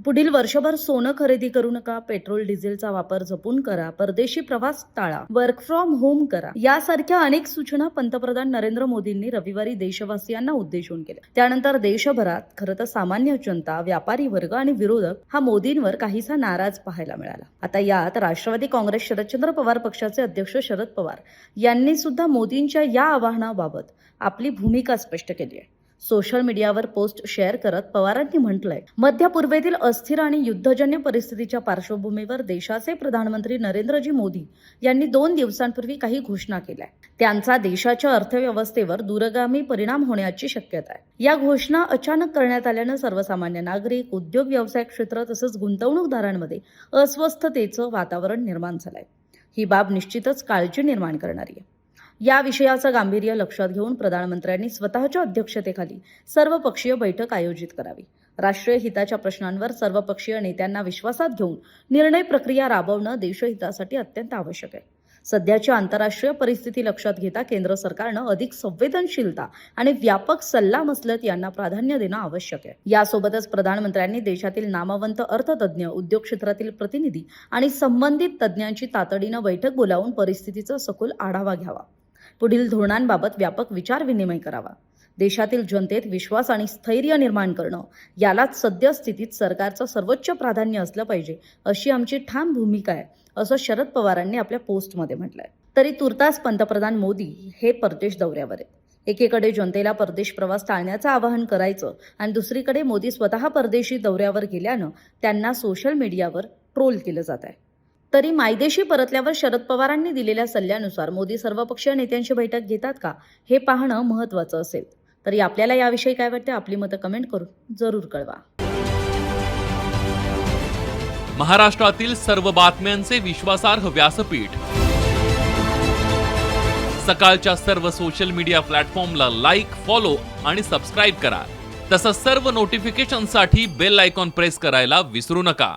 पुढील वर्षभर सोनं खरेदी करू नका, पेट्रोल डिझेलचा वापर जपून करा, परदेशी प्रवास टाळा, वर्क फ्रॉम होम करा यासारख्या अनेक सूचना पंतप्रधान नरेंद्र मोदींनी रविवारी देशवासियांना उद्देशून केल्या. त्यानंतर देशभरात खरं तर सामान्य जनता, व्यापारी वर्ग आणि विरोधक हा मोदींवर काहीसा नाराज पाहायला मिळाला. आता यात राष्ट्रवादी काँग्रेस शरदचंद्र पवार पक्षाचे अध्यक्ष शरद पवार यांनी सुद्धा मोदींच्या या आवाहनाबाबत आपली भूमिका स्पष्ट केली आहे. सोशल मीडियावर पोस्ट शेअर करत पवारांनी म्हटलंय, मध्य पूर्वेतील अस्थिर आणि युद्धजन्य परिस्थितीच्या पार्श्वभूमीवर देशाचे प्रधानमंत्री नरेंद्रजी मोदी यांनी 2 दिवसांपूर्वी काही घोषणा केल्या. त्यांचा देशाच्या अर्थव्यवस्थेवर दूरगामी परिणाम होण्याची शक्यता आहे. या घोषणा अचानक करण्यात आल्यानं सर्वसामान्य नागरिक, उद्योग व्यवसाय क्षेत्र तसंच गुंतवणूकदारांमध्ये अस्वस्थतेचं वातावरण निर्माण झालंय. ही बाब निश्चितच काळजी निर्माण करणारी आहे. या विषयाचं गांभीर्य लक्षात घेऊन प्रधानमंत्र्यांनी स्वतःच्या अध्यक्षतेखाली सर्वपक्षीय बैठक आयोजित करावी. राष्ट्रीय हिताच्या प्रश्नांवर सर्वपक्षीय नेत्यांना विश्वासात घेऊन निर्णय प्रक्रिया राबवणं देशहितासाठी अत्यंत आवश्यक आहे. सध्याची आंतरराष्ट्रीय परिस्थिती लक्षात घेता केंद्र सरकारनं अधिक संवेदनशीलता आणि व्यापक सल्लामसलत यांना प्राधान्य देणं आवश्यक आहे. यासोबतच प्रधानमंत्र्यांनी देशातील नामवंत अर्थतज्ज्ञ, उद्योग क्षेत्रातील प्रतिनिधी आणि संबंधित तज्ज्ञांची तातडीनं बैठक बोलावून परिस्थितीचा सखोल आढावा घ्यावा. पुढील धोरणांबाबत व्यापक विचारविनिमय करावा. देशातील जनतेत विश्वास आणि स्थैर्य निर्माण करणं यालाच सद्यस्थितीत सरकारचं सर्वोच्च प्राधान्य असलं पाहिजे, अशी आमची ठाम भूमिका आहे, असं शरद पवारांनी आपल्या पोस्टमध्ये म्हटलंय. तरी तुर्तास पंतप्रधान मोदी हे परदेश दौऱ्यावर आहेत. एकीकडे जनतेला परदेश प्रवास टाळण्याचं आवाहन करायचं आणि दुसरीकडे मोदी स्वतः परदेशी दौऱ्यावर गेल्यानं त्यांना सोशल मीडियावर ट्रोल केलं जात आहे. तरी मायदेशी परतल्यावर शरद पवारांनी दिलेल्या सल्ल्यानुसार मोदी सर्वपक्षीय नेत्यांची बैठक घेतात का, हे पाहणं महत्त्वाचं असेल. तरी आपल्याला याविषयी काय वाटतं, आपली मतं कमेंट करून जरूर कळवा. महाराष्ट्रातील सर्व बातम्यांचे विश्वासार्ह व्यासपीठ. सकाळच्या सर्व सोशल मीडिया प्लॅटफॉर्मला लाईक, फॉलो आणि सबस्क्राईब करा. तसंच सर्व नोटिफिकेशनसाठी बेल आयकॉन प्रेस करायला विसरू नका.